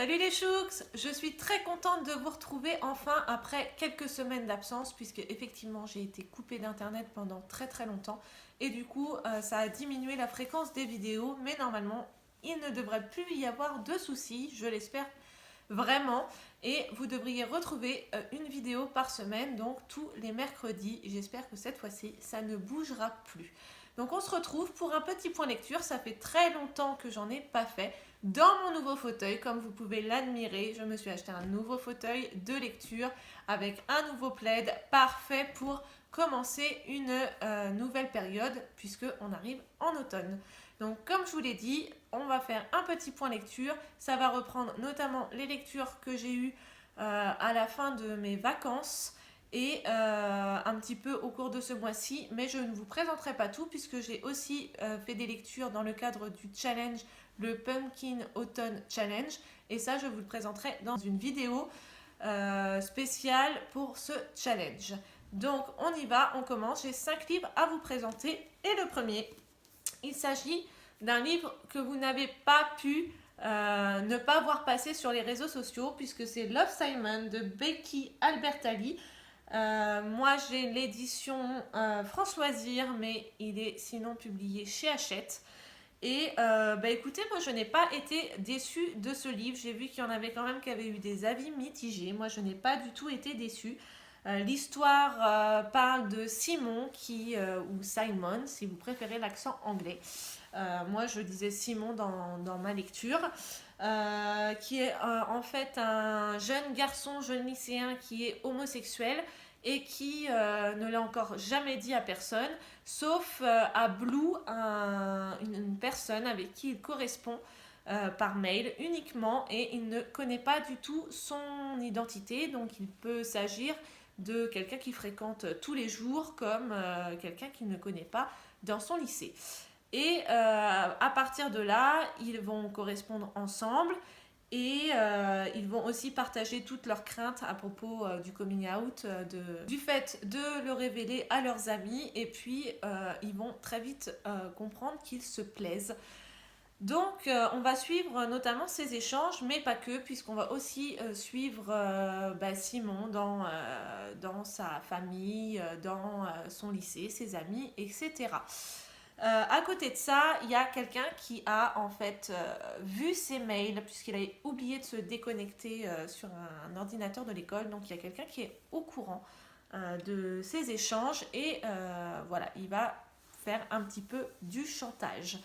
Salut les chouks, je suis très contente de vous retrouver enfin après quelques semaines d'absence puisque effectivement j'ai été coupée d'internet pendant très longtemps et du coup ça a diminué la fréquence des vidéos mais normalement il ne devrait plus y avoir de soucis, je l'espère vraiment, et vous devriez retrouver une vidéo par semaine donc tous les mercredis. J'espère que cette fois-ci ça ne bougera plus. Donc on se retrouve pour un petit point lecture, ça fait très longtemps que j'en ai pas fait. Dans mon nouveau fauteuil, comme vous pouvez l'admirer, je me suis acheté un nouveau fauteuil de lecture avec un nouveau plaid parfait pour commencer une nouvelle période puisqu'on arrive en automne. Donc comme je vous l'ai dit, on va faire un petit point lecture. Ça va reprendre notamment les lectures que j'ai eues à la fin de mes vacances et un petit peu au cours de ce mois-ci, mais je ne vous présenterai pas tout puisque j'ai aussi fait des lectures dans le cadre du challenge, le Pumpkin Autumn Challenge, et ça je vous le présenterai dans une vidéo spéciale pour ce challenge. Donc on y va, on commence, j'ai 5 livres à vous présenter et le premier, il s'agit d'un livre que vous n'avez pas pu ne pas voir passer sur les réseaux sociaux puisque c'est Love, Simon de Becky Albertalli. Moi j'ai l'édition France Loisirs, mais il est sinon publié chez Hachette. Et écoutez, moi je n'ai pas été déçue de ce livre. J'ai vu qu'il y en avait quand même qui avaient eu des avis mitigés. Moi je n'ai pas du tout été déçue. L'histoire parle de Simon ou Simon si vous préférez l'accent anglais. Moi je disais Simon dans ma lecture. Qui est en fait un jeune garçon, jeune lycéen qui est homosexuel et qui ne l'a encore jamais dit à personne, sauf à Blue, une personne avec qui il correspond par mail uniquement, et il ne connaît pas du tout son identité, donc il peut s'agir de quelqu'un qui fréquente tous les jours comme quelqu'un qu'il ne connaît pas dans son lycée. Et à partir de là, ils vont correspondre ensemble et ils vont aussi partager toutes leurs craintes à propos du coming out, du fait de le révéler à leurs amis. Et puis, ils vont très vite comprendre qu'ils se plaisent. Donc, on va suivre notamment ces échanges, mais pas que, puisqu'on va aussi suivre Simon dans sa famille, dans son lycée, ses amis, etc. À côté de ça, il y a quelqu'un qui a en fait vu ses mails puisqu'il a oublié de se déconnecter sur un ordinateur de l'école. Donc il y a quelqu'un qui est au courant de ces échanges et voilà, il va faire un petit peu du chantage.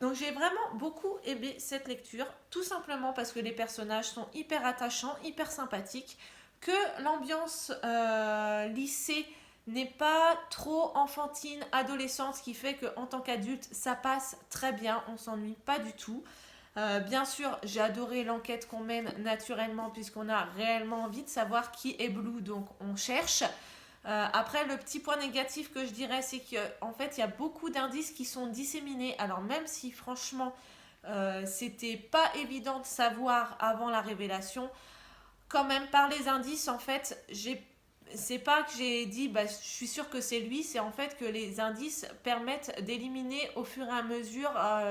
Donc j'ai vraiment beaucoup aimé cette lecture, tout simplement parce que les personnages sont hyper attachants, hyper sympathiques, que l'ambiance lycée n'est pas trop enfantine, adolescente, ce qui fait qu'en tant qu'adulte, ça passe très bien, on s'ennuie pas du tout. Bien sûr, j'ai adoré l'enquête qu'on mène naturellement, puisqu'on a réellement envie de savoir qui est Blue, donc on cherche. Après, le petit point négatif que je dirais, c'est qu'en fait, il y a beaucoup d'indices qui sont disséminés. Alors même si franchement, c'était pas évident de savoir avant la révélation, quand même par les indices, en fait, c'est pas que j'ai dit je suis sûre que c'est lui, c'est en fait que les indices permettent d'éliminer au fur et à mesure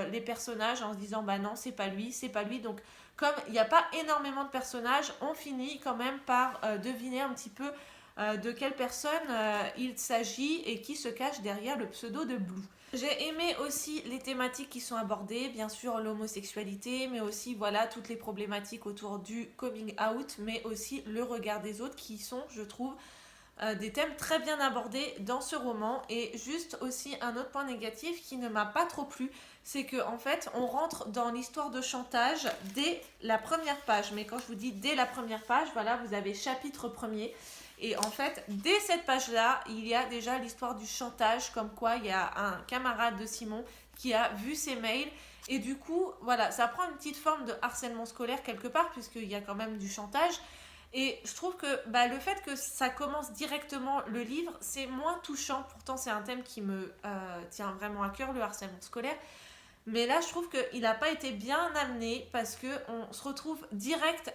les personnages en se disant non, c'est pas lui, c'est pas lui. Donc comme il n'y a pas énormément de personnages, on finit quand même par deviner un petit peu de quelle personne il s'agit et qui se cache derrière le pseudo de Blue. J'ai aimé aussi les thématiques qui sont abordées, bien sûr l'homosexualité, mais aussi voilà toutes les problématiques autour du coming out, mais aussi le regard des autres qui sont, je trouve, des thèmes très bien abordés dans ce roman. Et juste aussi un autre point négatif qui ne m'a pas trop plu, c'est qu'en fait on rentre dans l'histoire de chantage dès la première page. Mais quand je vous dis dès la première page, voilà, vous avez chapitre premier. Et en fait, dès cette page-là, il y a déjà l'histoire du chantage, comme quoi il y a un camarade de Simon qui a vu ses mails. Et du coup, voilà, ça prend une petite forme de harcèlement scolaire quelque part, puisqu'il y a quand même du chantage. Et je trouve que le fait que ça commence directement le livre, c'est moins touchant. Pourtant, c'est un thème qui me tient vraiment à cœur, le harcèlement scolaire. Mais là, je trouve qu'il n'a pas été bien amené parce qu'on se retrouve direct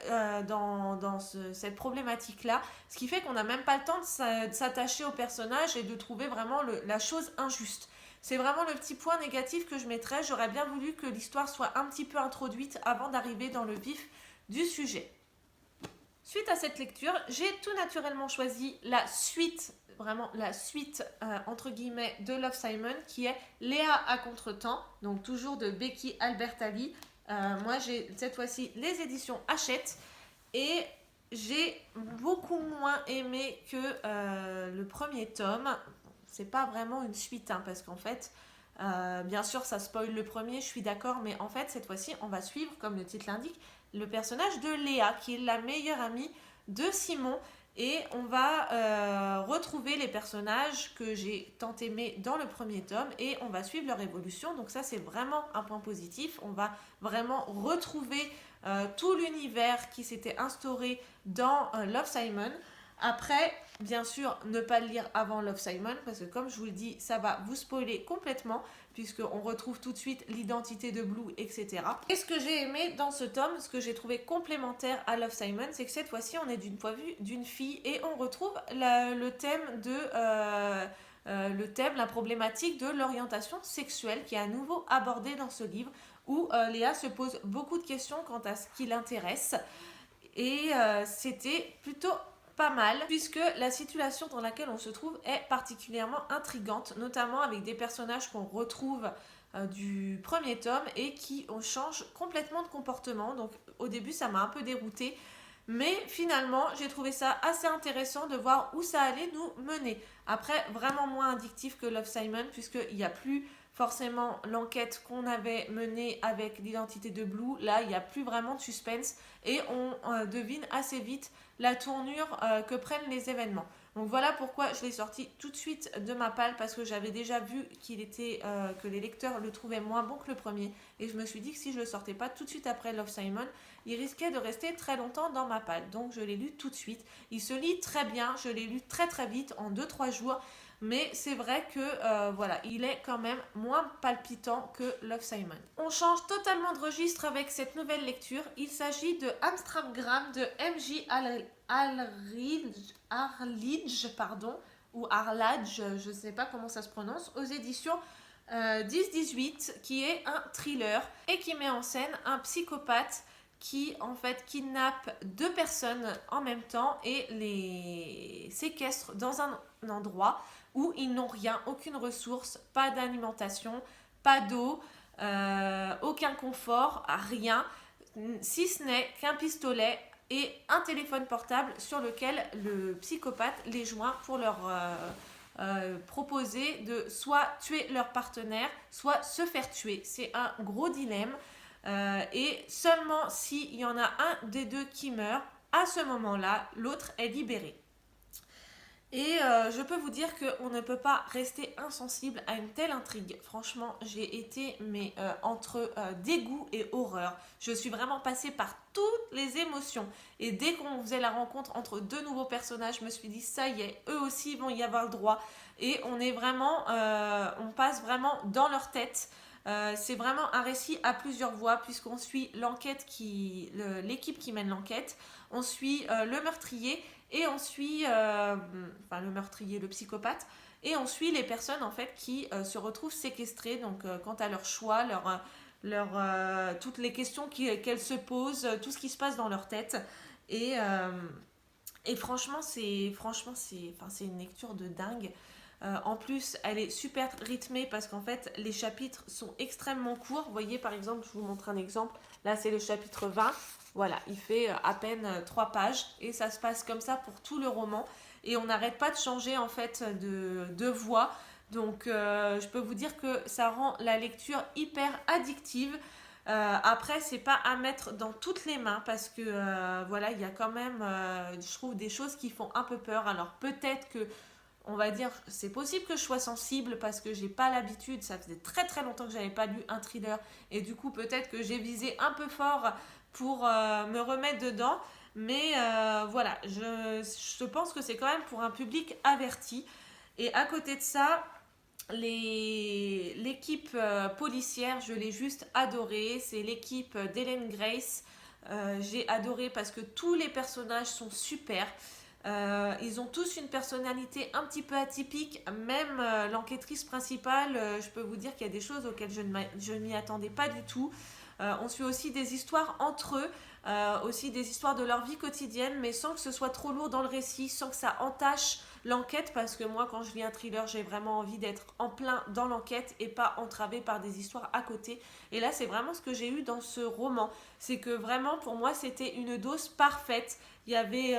dans cette problématique-là. Ce qui fait qu'on n'a même pas le temps de s'attacher au personnage et de trouver vraiment la chose injuste. C'est vraiment le petit point négatif que je mettrais. J'aurais bien voulu que l'histoire soit un petit peu introduite avant d'arriver dans le vif du sujet. Suite à cette lecture, j'ai tout naturellement choisi la suite, vraiment la suite entre guillemets de Love Simon, qui est Léa à contretemps, donc toujours de Becky Albertalli. Moi j'ai cette fois-ci les éditions Hachette et j'ai beaucoup moins aimé que le premier tome. C'est pas vraiment une suite, hein, parce qu'en fait, bien sûr ça spoil le premier, je suis d'accord, mais en fait cette fois-ci on va suivre, comme le titre l'indique, le personnage de Léa, qui est la meilleure amie de Simon. Et on va retrouver les personnages que j'ai tant aimés dans le premier tome et on va suivre leur évolution. Donc ça, c'est vraiment un point positif. On va vraiment retrouver tout l'univers qui s'était instauré dans Love Simon. Après, bien sûr, ne pas le lire avant Love Simon, parce que comme je vous le dis, ça va vous spoiler complètement, puisqu'on retrouve tout de suite l'identité de Blue, etc. Et ce que j'ai aimé dans ce tome, ce que j'ai trouvé complémentaire à Love Simon, c'est que cette fois-ci, on est d'une point de vue d'une fille, et on retrouve le thème, la problématique de l'orientation sexuelle, qui est à nouveau abordée dans ce livre, où Léa se pose beaucoup de questions quant à ce qui l'intéresse. Et c'était plutôt pas mal, puisque la situation dans laquelle on se trouve est particulièrement intrigante, notamment avec des personnages qu'on retrouve du premier tome et qui change complètement de comportement. Donc au début ça m'a un peu déroutée, mais finalement j'ai trouvé ça assez intéressant de voir où ça allait nous mener. Après, vraiment moins addictif que Love Simon, puisqu'il n'y a plus forcément l'enquête qu'on avait menée avec l'identité de Blue. Là, il n'y a plus vraiment de suspense et on devine assez vite la tournure que prennent les événements. Donc voilà pourquoi je l'ai sorti tout de suite de ma palle, parce que j'avais déjà vu que les lecteurs le trouvaient moins bon que le premier. Et je me suis dit que si je le sortais pas tout de suite après Love Simon, il risquait de rester très longtemps dans ma palle. Donc je l'ai lu tout de suite. Il se lit très bien, je l'ai lu très très vite, en 2-3 jours. Mais c'est vrai que voilà, il est quand même moins palpitant que Love Simon. On change totalement de registre avec cette nouvelle lecture. Il s'agit de Amstramgram de M.J. Arledge, ou Arladge, je ne sais pas comment ça se prononce, aux éditions 10-18, qui est un thriller et qui met en scène un psychopathe qui en fait kidnappe 2 personnes en même temps et les séquestre dans un endroit où ils n'ont rien, aucune ressource, pas d'alimentation, pas d'eau, aucun confort, rien, si ce n'est qu'un pistolet et un téléphone portable sur lequel le psychopathe les joint pour leur proposer de soit tuer leur partenaire, soit se faire tuer. C'est un gros dilemme. Et seulement s'il y en a un des deux qui meurt, à ce moment-là, l'autre est libéré. Et je peux vous dire qu'on ne peut pas rester insensible à une telle intrigue. Franchement, j'ai été entre dégoût et horreur. Je suis vraiment passée par toutes les émotions. Et dès qu'on faisait la rencontre entre 2 nouveaux personnages, je me suis dit, ça y est, eux aussi vont y avoir le droit. Et on passe vraiment dans leur tête. C'est vraiment un récit à plusieurs voix, puisqu'on suit l'équipe qui mène l'enquête. On suit le meurtrier. Et on suit le meurtrier, le psychopathe, et on suit les personnes en fait qui se retrouvent séquestrées, donc quant à leur choix, toutes les questions qu'elles se posent, tout ce qui se passe dans leur tête. Et franchement, c'est une lecture de dingue. En plus, elle est super rythmée parce qu'en fait, les chapitres sont extrêmement courts. Vous voyez, par exemple, je vous montre un exemple. Là, c'est le chapitre 20. Voilà, il fait à peine 3 pages et ça se passe comme ça pour tout le roman. Et on n'arrête pas de changer en fait de voix. Donc, je peux vous dire que ça rend la lecture hyper addictive. Après, c'est pas à mettre dans toutes les mains parce que voilà, il y a quand même, je trouve, des choses qui font un peu peur. Alors, peut-être que on va dire, c'est possible que je sois sensible parce que j'ai pas l'habitude, ça faisait très très longtemps que j'avais pas lu un thriller et du coup peut-être que j'ai visé un peu fort pour me remettre dedans, mais voilà, je pense que c'est quand même pour un public averti. Et à côté de ça, l'équipe policière, je l'ai juste adorée, c'est l'équipe d'Hélène Grace. J'ai adoré parce que tous les personnages sont super. Ils ont tous une personnalité un petit peu atypique, même l'enquêtrice principale, je peux vous dire qu'il y a des choses auxquelles je ne m'y attendais pas du tout. On suit aussi des histoires entre eux, aussi des histoires de leur vie quotidienne, mais sans que ce soit trop lourd dans le récit, sans que ça entache l'enquête, parce que moi, quand je lis un thriller, j'ai vraiment envie d'être en plein dans l'enquête et pas entravée par des histoires à côté. Et là, c'est vraiment ce que j'ai eu dans ce roman. C'est que vraiment, pour moi, c'était une dose parfaite. Il y avait...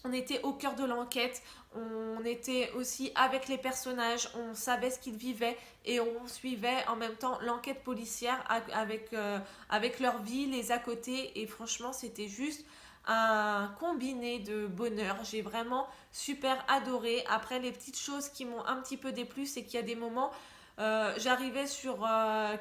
on était au cœur de l'enquête, on était aussi avec les personnages, on savait ce qu'ils vivaient et on suivait en même temps l'enquête policière avec leur vie, les à côté. Et franchement, c'était juste un combiné de bonheur. J'ai vraiment super adoré. Après, les petites choses qui m'ont un petit peu déplu, c'est qu'il y a des moments, j'arrivais sur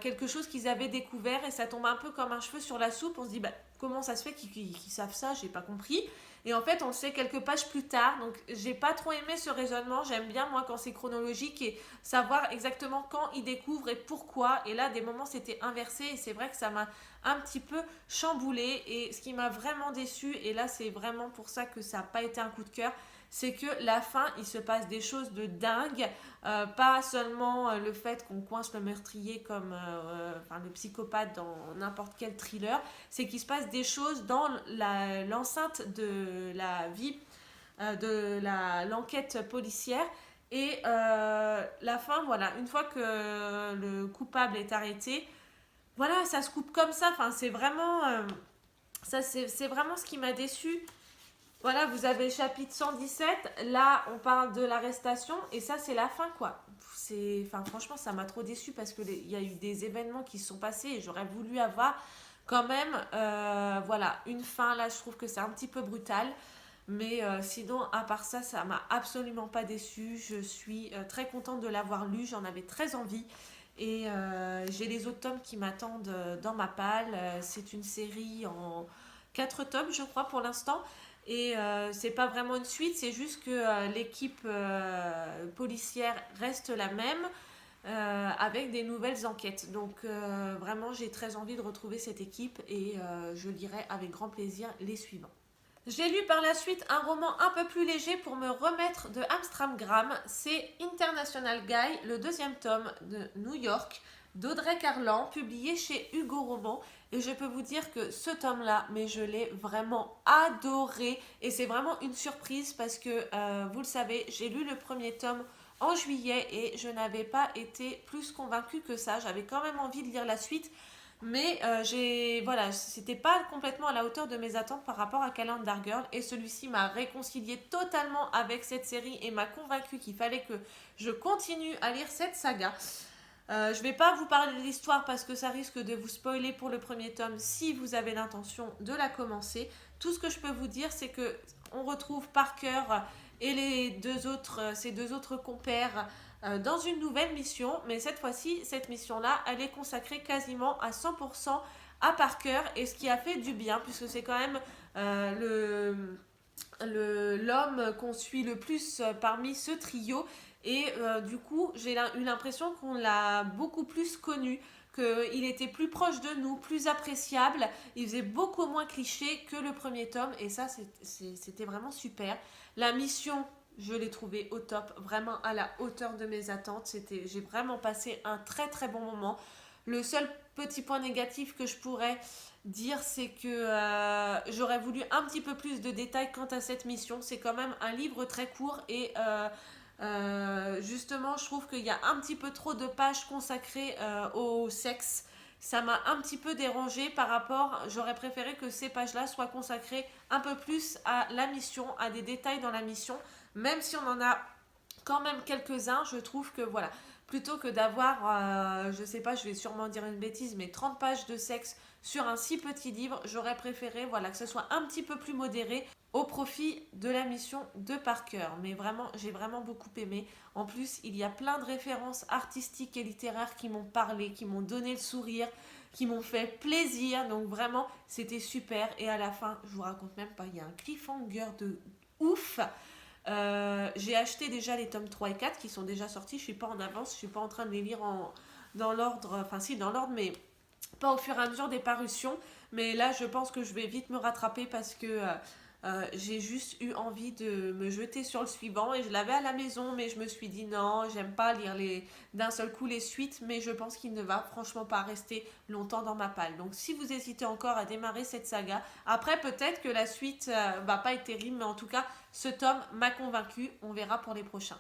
quelque chose qu'ils avaient découvert et ça tombe un peu comme un cheveu sur la soupe. On se dit, bah, comment ça se fait qu'ils savent ça? J'ai pas compris. Et en fait, on le sait quelques pages plus tard. Donc, j'ai pas trop aimé ce raisonnement. J'aime bien, moi, quand c'est chronologique et savoir exactement quand ils découvrent et pourquoi. Et là, des moments, c'était inversé. Et c'est vrai que ça m'a un petit peu chamboulé. Et ce qui m'a vraiment déçu, et là, c'est vraiment pour ça que ça n'a pas été un coup de cœur, c'est que la fin, il se passe des choses de dingue. Pas seulement le fait qu'on coince le meurtrier comme enfin, le psychopathe dans n'importe quel thriller, c'est qu'il se passe des choses dans l'enceinte de la vie, l'enquête policière. Et la fin, voilà, une fois que le coupable est arrêté, voilà, ça se coupe comme ça. Enfin, c'est vraiment, c'est vraiment ce qui m'a déçu. Voilà, vous avez le chapitre 117. Là, on parle de l'arrestation. Et ça, c'est la fin, quoi. Enfin, franchement, ça m'a trop déçu parce qu'il y a eu des événements qui se sont passés et j'aurais voulu avoir quand même, voilà, une fin. Là, je trouve que c'est un petit peu brutal. Mais sinon, à part ça, ça m'a absolument pas déçu. Je suis très contente de l'avoir lu. J'en avais très envie. Et j'ai les autres tomes qui m'attendent dans ma palle. C'est une série en 4 tomes, je crois, pour l'instant. Et c'est pas vraiment une suite, c'est juste que l'équipe policière reste la même avec des nouvelles enquêtes. Donc vraiment, j'ai très envie de retrouver cette équipe et je lirai avec grand plaisir les suivants. J'ai lu par la suite un roman un peu plus léger pour me remettre de Amstramgram. C'est International Guy, le deuxième tome de New York, d'Audrey Carlan, publié chez Hugo Roman. Et je peux vous dire que ce tome-là, mais je l'ai vraiment adoré. Et c'est vraiment une surprise parce que, vous le savez, j'ai lu le premier tome en juillet et je n'avais pas été plus convaincue que ça. J'avais quand même envie de lire la suite. Mais voilà, c'était pas complètement à la hauteur de mes attentes par rapport à Calendar Girl. Et celui-ci m'a réconcilié totalement avec cette série et m'a convaincu qu'il fallait que je continue à lire cette saga. Je vais pas vous parler de l'histoire parce que ça risque de vous spoiler pour le premier tome si vous avez l'intention de la commencer. Tout ce que je peux vous dire, c'est que on retrouve Parker et ses deux autres compères dans une nouvelle mission, mais cette fois-ci, cette mission-là, elle est consacrée quasiment à 100% à Parker, et ce qui a fait du bien, puisque c'est quand même l'homme qu'on suit le plus parmi ce trio, et du coup, j'ai eu l'impression qu'on l'a beaucoup plus connu, qu'il était plus proche de nous, plus appréciable, il faisait beaucoup moins cliché que le premier tome, et ça, c'était vraiment super. La mission, je l'ai trouvé au top, vraiment à la hauteur de mes attentes. J'ai vraiment passé un très très bon moment. Le seul petit point négatif que je pourrais dire, c'est que j'aurais voulu un petit peu plus de détails quant à cette mission. C'est quand même un livre très court et justement, je trouve qu'il y a un petit peu trop de pages consacrées au sexe. Ça m'a un petit peu dérangée par rapport, j'aurais préféré que ces pages-là soient consacrées un peu plus à la mission, à des détails dans la mission, même si on en a quand même quelques-uns, je trouve que voilà, plutôt que d'avoir, je sais pas, je vais sûrement dire une bêtise, mais 30 pages de sexe sur un si petit livre, j'aurais préféré voilà, que ce soit un petit peu plus modéré au profit de la mission de Parker. Mais vraiment, j'ai vraiment beaucoup aimé. En plus, il y a plein de références artistiques et littéraires qui m'ont parlé, qui m'ont donné le sourire, qui m'ont fait plaisir. Donc vraiment, c'était super. Et à la fin, je vous raconte même pas, il y a un cliffhanger de ouf. J'ai acheté déjà les tomes 3 et 4 qui sont déjà sortis. Je suis pas en avance, je suis pas en train de les lire dans l'ordre, enfin si dans l'ordre, mais pas au fur et à mesure des parutions. Mais là, je pense que je vais vite me rattraper parce que J'ai juste eu envie de me jeter sur le suivant et je l'avais à la maison, mais je me suis dit non, j'aime pas lire d'un seul coup les suites, mais je pense qu'il ne va franchement pas rester longtemps dans ma palle. Donc si vous hésitez encore à démarrer cette saga, après peut-être que la suite va pas être terrible, mais en tout cas ce tome m'a convaincu, on verra pour les prochains.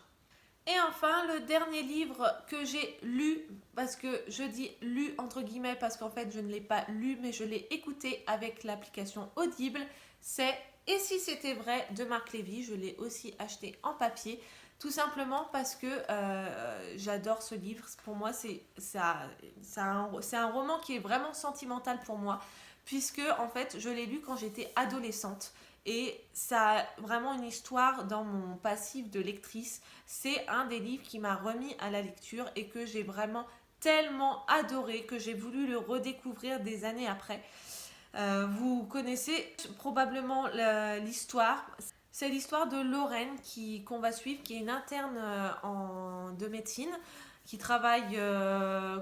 Et enfin, le dernier livre que j'ai lu, parce que je dis lu entre guillemets, parce qu'en fait je ne l'ai pas lu, mais je l'ai écouté avec l'application Audible, c'est Et si c'était vrai de Marc Lévy. Je l'ai aussi acheté en papier, tout simplement parce que j'adore ce livre. Pour moi, c'est un roman qui est vraiment sentimental pour moi, puisque en fait je l'ai lu quand j'étais adolescente. Et ça a vraiment une histoire dans mon passif de lectrice. C'est un des livres qui m'a remis à la lecture et que j'ai vraiment tellement adoré que j'ai voulu le redécouvrir des années après. Vous connaissez probablement l'histoire. C'est l'histoire de Lorraine qu'on va suivre, qui est une interne de médecine, qui travaille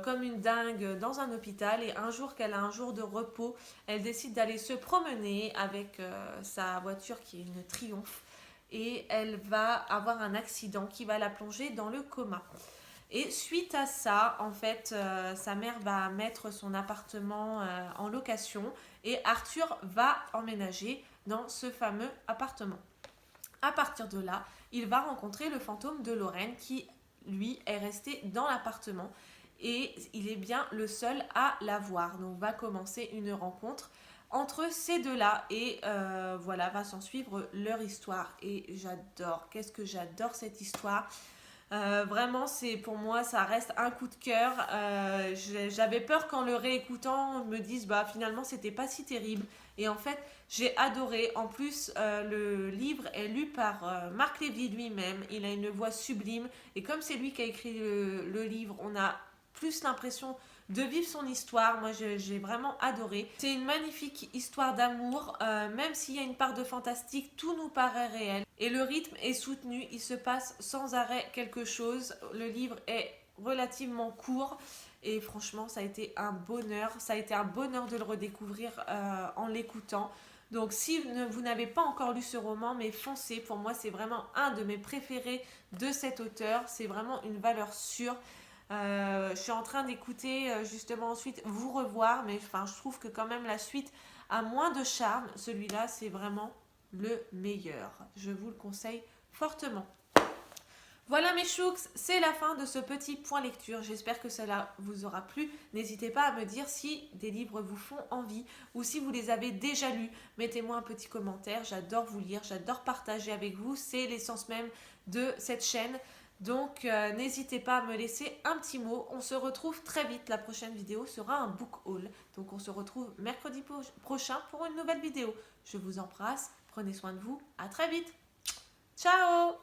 comme une dingue dans un hôpital, et un jour qu'elle a un jour de repos, elle décide d'aller se promener avec sa voiture qui est une Triumph, et elle va avoir un accident qui va la plonger dans le coma. Et suite à ça, en fait, sa mère va mettre son appartement en location et Arthur va emménager dans ce fameux appartement. À partir de là, il va rencontrer le fantôme de Lorraine qui, lui, est resté dans l'appartement et il est bien le seul à la voir. Donc va commencer une rencontre entre ces deux-là et voilà, va s'en suivre leur histoire. Et j'adore, qu'est-ce que j'adore cette histoire. Vraiment, pour moi, ça reste un coup de cœur. J'avais peur qu'en le réécoutant, on me dise bah finalement c'était pas si terrible. Et en fait, j'ai adoré. En plus, le livre est lu par Marc Lévy lui-même. Il a une voix sublime. Et comme c'est lui qui a écrit le livre, on a plus l'impression de vivre son histoire. Moi, j'ai vraiment adoré. C'est une magnifique histoire d'amour. Même s'il y a une part de fantastique, tout nous paraît réel. Et le rythme est soutenu. Il se passe sans arrêt quelque chose. Le livre est relativement court. Et franchement, ça a été un bonheur. Ça a été un bonheur de le redécouvrir en l'écoutant. Donc si vous n'avez pas encore lu ce roman, mais foncez. Pour moi, c'est vraiment un de mes préférés de cet auteur. C'est vraiment une valeur sûre. Je suis en train d'écouter justement ensuite Vous revoir, mais enfin, je trouve que quand même la suite a moins de charme. Celui-là, c'est vraiment le meilleur. Je vous le conseille fortement. Voilà mes chouks, c'est la fin de ce petit point lecture. J'espère que cela vous aura plu. N'hésitez pas à me dire si des livres vous font envie ou si vous les avez déjà lus. Mettez-moi un petit commentaire, j'adore vous lire, j'adore partager avec vous. C'est l'essence même de cette chaîne. Donc n'hésitez pas à me laisser un petit mot. On se retrouve très vite. La prochaine vidéo sera un book haul. Donc on se retrouve mercredi prochain pour une nouvelle vidéo. Je vous embrasse, prenez soin de vous. À très vite. Ciao!